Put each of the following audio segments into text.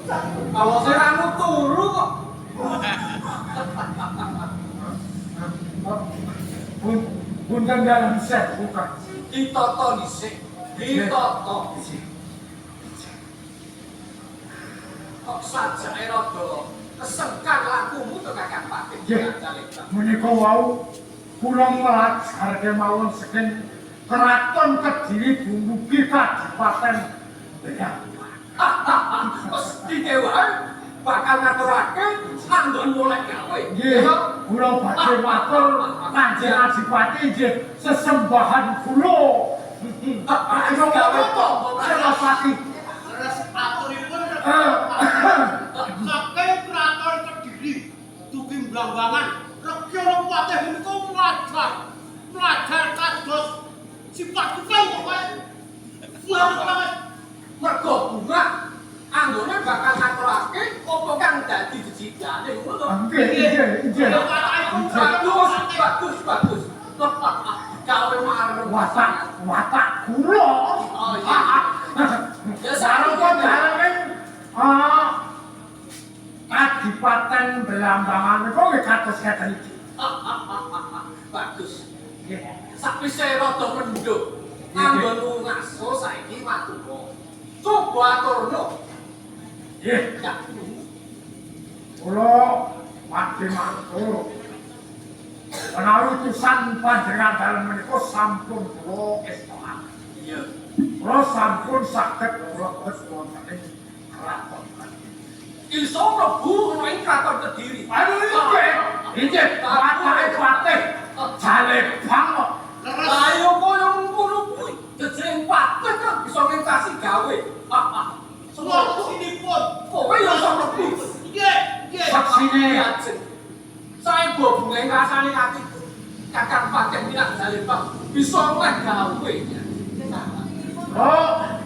Kalau saya anu turu kok. Punten dalam set bukan. Ditoto dhisik. Ditoto. Kok saja rada kesengkan lakumu to Kakang Patih. Menika wau kula nglajarke mawon saking Keraton Kediri dumugi Kadipaten Belang. Mesti wae bakal ngaturake sandon mulai gawe. Nggih, kula badhe matur Kanjeng Adipati nggih sesembahan kula. Ayo gawe to, Senopati. Leres aturipun saking Keraton Kediri dugi Blambangan Regana Patih menika mlajar kados sifat kuping pokoke. Mergo bunga anggone bakal ngaturake apa kang dadi jejidane ngono to. Nggih. Bagus. Gawe marem Watak kula. Oh iya. Ya Sarupa dalem Kadipaten Belambangan niku nggih kados ngeten iki. Bagus. Sakwise rada mendhup. Anggonmu ngaso saiki matura. Coba aturno. Nggih. Ya. Kula badhe matur. Menawi utusan panjenengan dalem menika sampun kula estokaken. Iya. Kula sampun saged mlebet wonten ing Keraton Kediri. Iso mlebu ana ing Kraton Kediri. Aduh inggih, watake patih jalebang kok. Lah yo koyo ngono kuwi. Jejeng patih kok bisa ngentasi gawe. Semua sinipun. Kowe yo iso mlebu. Nggih. Saksine Saya bobonge rasane ati. Kakang Patih minat jalebang bisa oleh gawe. oh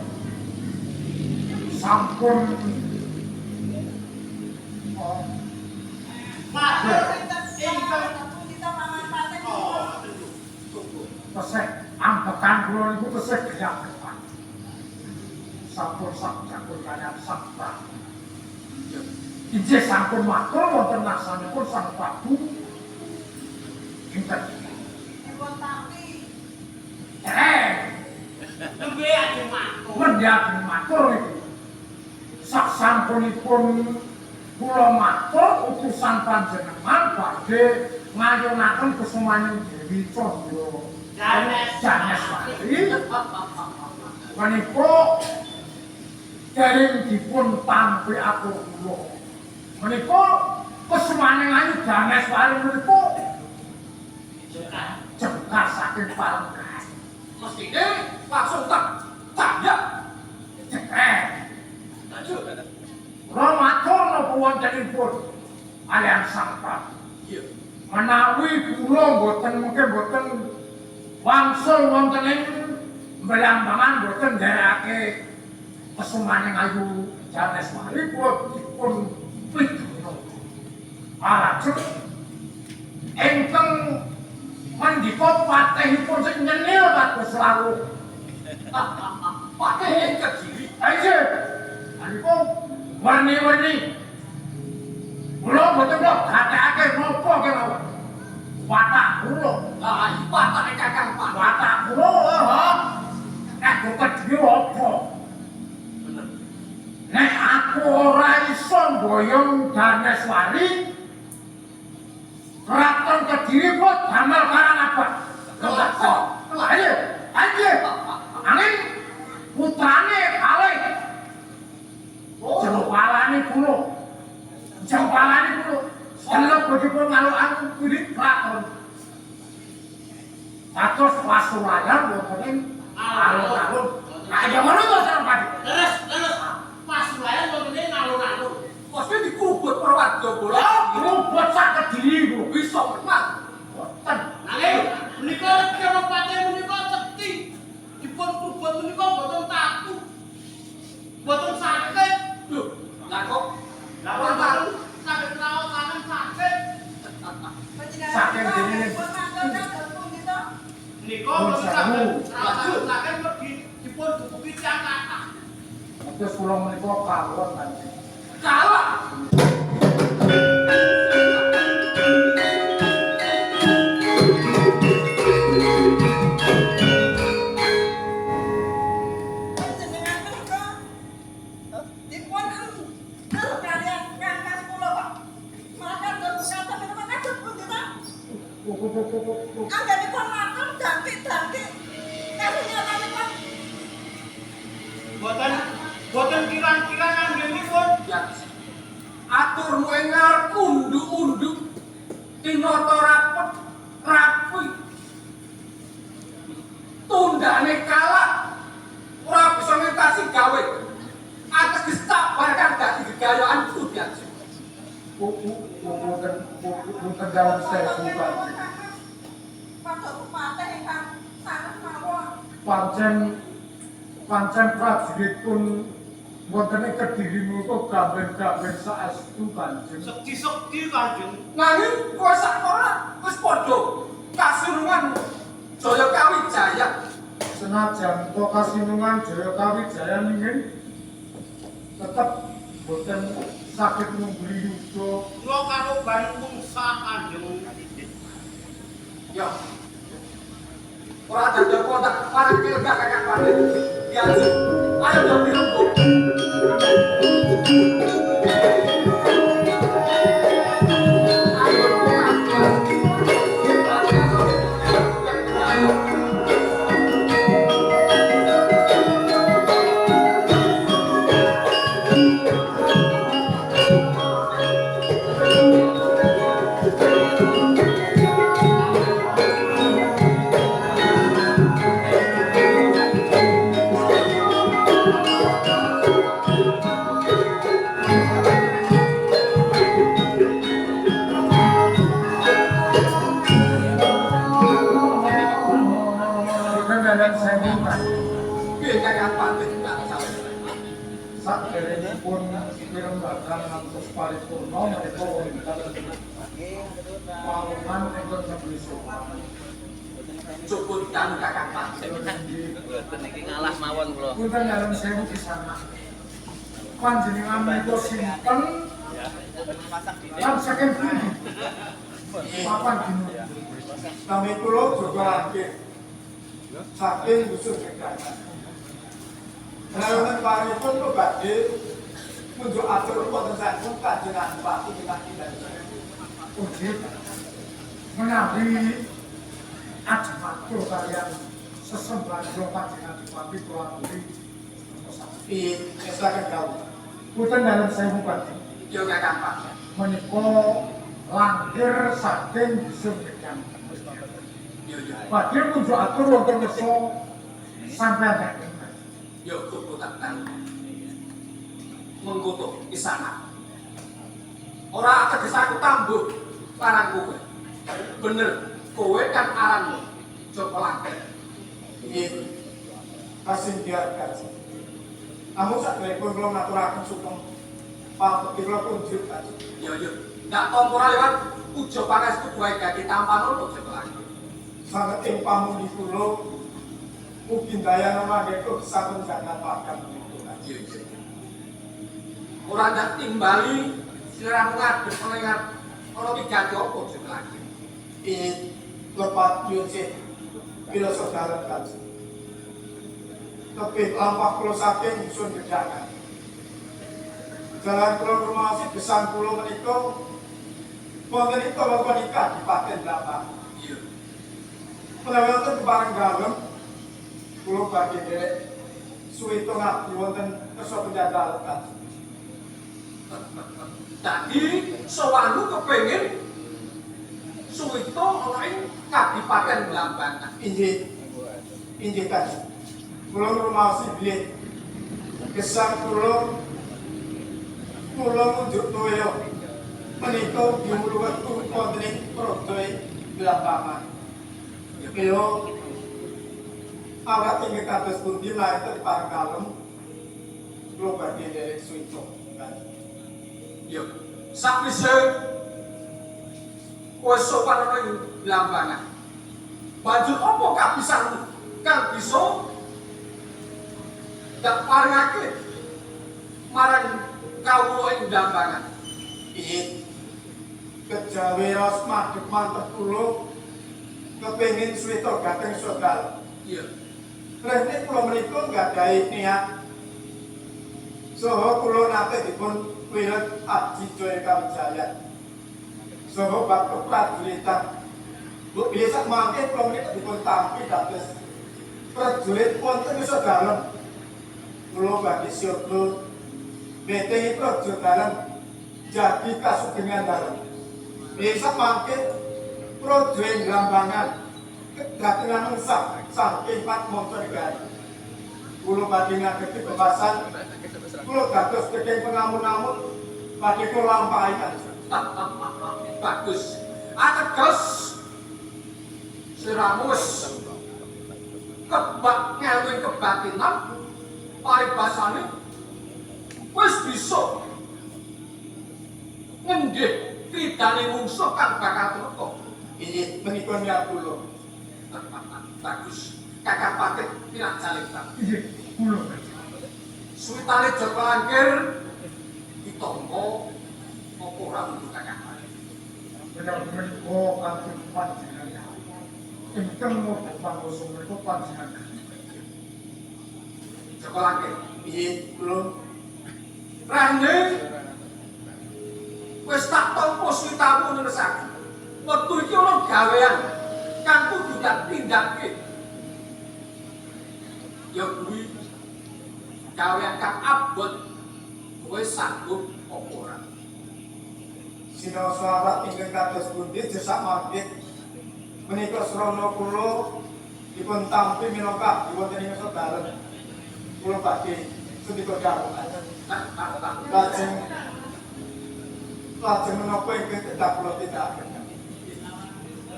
sampun Matur ingkang tesih ambekan kula niku tesih gerak-gerak. Sampun sampun kaliyan sabda. Inggih sampun matur wonten nasanipun Sang Prabu. Inten. nembe ajeng matur. Mendhaten matur iki. Saksampunipun kula matur utusan panjenengan badhe ngayunaken kesumaning Dewi Candra Janeswari. Menika dereng dipun tampi atur kula. Menika kesumaning ayu Janeswari menika jengkar saking palenggan. Mestine langsung tak ya. Lanjut. Kula matur napa wontenipun kaliyan Sang Prabu. Iya. Menawi kula mboten wangsul wonten ing Belambangan mboten nderekake kesumaning ayu Janeswari kula dipun pidana. Alajeng ingkang mendika patihipun sing nyenil kados lawuh. Patih ing Kediri. Ayo. Niku warni-warni. Kula mboten kok gatekake napa kemawon. Watak kula. Lah iki patake Kakang Patih. Watak kula nek Kediri apa? Bener. Nek aku ora iso mboyong Janeswari, Keraton Kediri kok damel karang apa? Kok. Ayo. Angin putrane kalih. Jempalane kula. Selep dipun ngaluk-aluk kulit keraton. Kados Pasuruan wonten ing alun-alun. Kaya ngono to Senopati. Leres Pasuruan wonten ing alun-alun. Mesti dikubut perwarga bola. Rumput sak Kediri ku. Bisa menang. Boten. Nanging menika Regana Patih menika sekti dipun kubut menika boten takut. Boten sakit. Lho, lah kok Lawan baru saged raosaken sakit. Saking dene Menika boten saged raosaken sakit mergi dipun duduki tiyang kathah. terus kula menika kawon kan. kalah. Boten kirang-kirang anggenipun. Ya, atur ngarep unduk-unduk tinata rapet rapi. Tundane kalah ora bisa ngentasi gawe. Ateges tabarkan dadi gegayaan kudian. Bukan dalam saya suka. Pancen prajurit pun wonten ing Kediri menika gaben-gaben saestu Kanjeng. Sekti-sekti Kanjeng. Nanging kowe sakmana wis padha kasunungan Jaya Kawijaya. Senajan to kasinungan Jaya Kawijaya ningin tetep boten saged ngumbuli yuda. Kula karo Bandung sak Kanjeng. Ya. Ora ada kontak parang kilgak kakak pandai. Ya, ayo dong dirembuk. Dan saya minta Piye kakak pandai tak salah. saderengipun pirembagan ngantos paripurna menika wonten pawongan ingkang nebli sopan. Cukup dan kakak pandai. Niki ngalah mawon kula. Punten dalem sewu kisana. Panjenengan menika sinten lan saking pundi? Papan dina. Kami kula juga akeh saking usul negara. Lalunan paripun kok badhe munjuk atur wonten saking panjenengan Pak kita. Uji menawi ajeng matur kalian sesembahan kula panjenengan Dipati kula aturi. Piye saken kawula. Punten dalem sewu Kanjeng. Yo kakak pandai. Menika lahir saking usul negara. Yo. Badhe munjuk atur wonten nesa sampeyan. Yo cukup tak tahu. Mengkutuk di sana. Ora ateges aku tambuh parang kowe. Bener, kowe kan aranmu. Coba langkah. Piye kasih biarkan. Namun saderengipun kula ngaturaken sugeng pangabekti kula punjuk Kanjeng. Yo. Ndak tompora lewat ujo pangestu wae dadi tampan untuk coba langkah. Sanget ing pamundi kula mugi daya namangke sampun jangan pakan niku Kanjeng. Yo. Ora ndak timbali sliramu ngadep menengar ana piganti apa coba langkah. Lepat Yusuf bila saudara Kanjeng. Tapi lampah kula saking usun gedangan. Jalan kula rumasi besan kula menika wonten ing kala nikah di Paten Blampang. Iya. Menawi wonten kepareng dalem kula badhe derek suwita ngabdi wonten kersa penjajal Kanjeng. Dadi sowanmu kepengin suwita ana ing Kadipaten Blambangan. Injih Kanjeng. Kula rumasi bilih gesang kula munjuk toya menika diwuluh wonten ing Praja Blambangan. Kula awak ing kados pundi lair pareng kalem kula badhe derek suwita. Yo, sakwise wis sopan ana ing Blambangan. Banjur apa kabisanmu kang bisa dak parengake marang kawula ing Blambangan. Piye? Kejawe ros madhep mantep kula kepengin suwita gateng sodal. Iya. Rene kula menika nggadahi niat saha kula nate dipun wilet abdi Jaya Kawijayan. Saha bab keprajuritan. Bu biasa mangke kula menika dipun tampi dados prajurit wonten iso dalem. Kula badhe syukur metehi prajurit dalem jadi kasugengan dalem. Biasa mangke prajurit Blambangan kedatangan mengsah saking Pak Montor Negari. Kula badhe ngageti bebasan, kula dados keking pengamun-amun badhe kula lampahi kanjeng. Bagus. Ateges siramus kebak ngelwing kebatinan paribasane wis bisa ngendhih kridane mungsuh kang bakal teka. Inggih menika niat kula. Bagus. Kakang Patih pinak jalekta. Inggih, kula. Suwitane Joko Langkir ditampa apa ora untuk Kakang Patih. Benar menika kanthi panjenengan. Ingkang modho pangusul menika panjenengan. Joko Langkir, Piye kula rene wis tak tampa suwitamu nersake. Wektu iki ana gawean kang kudu tak tindakake. Ya kuwi gawean kang abot kowe sanggup apa ora? sinaosa awak ingkang kados pundi jesak mangke menika srana kula dipun tampi minangka abdi wonten ing sedalem. Kula badhe sedika dawuhan. Lajeng menapa ingkang kedah kula tindakaken.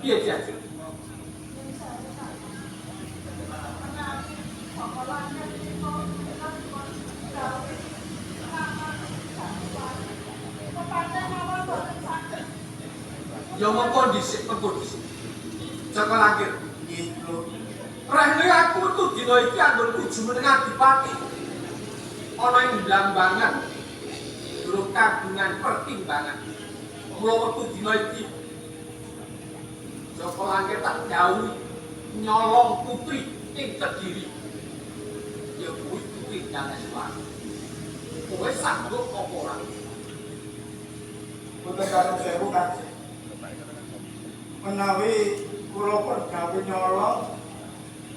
Piye Jajeng? Ya mongko dhisik dhisik. Joko Langkir. Nggih kula. Rene aku tuh dina iki anggon tuju meneng adipati. Ana ing Blambangan. Durung kagungan pertimbangan. Mula wektu dina iki Joko Langkir tak dawuhi nyolong putri ing Kediri. Ya kuwi putri Daneswari. Kowe sanggup apa ora? Boten karo sewu Kanjeng. Menawi kula pun gawe nyolong,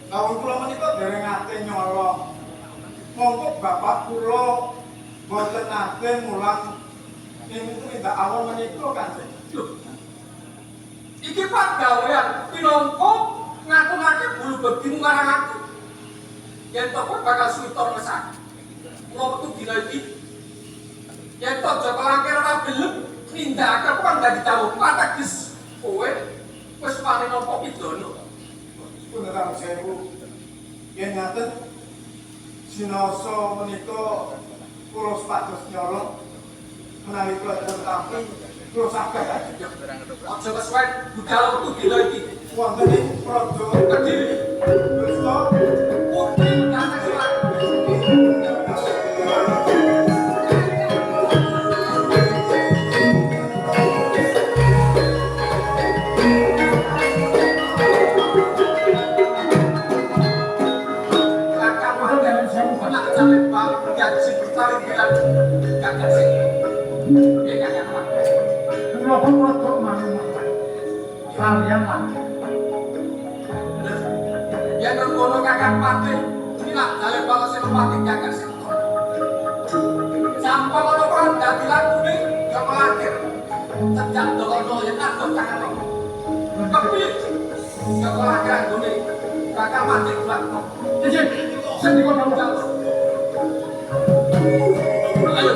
kawon kula menika dereng nate nyolong. Monggo bapak kula boten nate mulang ing tindak awon menika Kanjeng. Loh, iki pagawean pinangka ngaturake bulu begimu marang aku. Yen to kowe bakal suwitor mesake. Mula wektu dina iki yen to Joko Langkir ora gelem nindakake apa kang dadi dawuh ateges kowe wis wani nampa pidana. Punten karo sewu. Yen ngaten sinaosa menika kula sepados nyolong menawi kula dipun tampi kula saged Aja kesuwen budal wektu dina iki. wonten ing praja Kediri Gusto putri Daneswari. Kenapa rodok manung-manung? Kalian lah. Yang ngono Kakang Patih, nilak dalem bala Senopati Kakang Sektor. Sampun ana perang dadi lakune Joko Langkir. Cedhak dono yen adoh Kakang Romo. Kepiye? Joko Langkir anggone Kakang Patih kulakno. Inggih, sendika dawuh. Ayo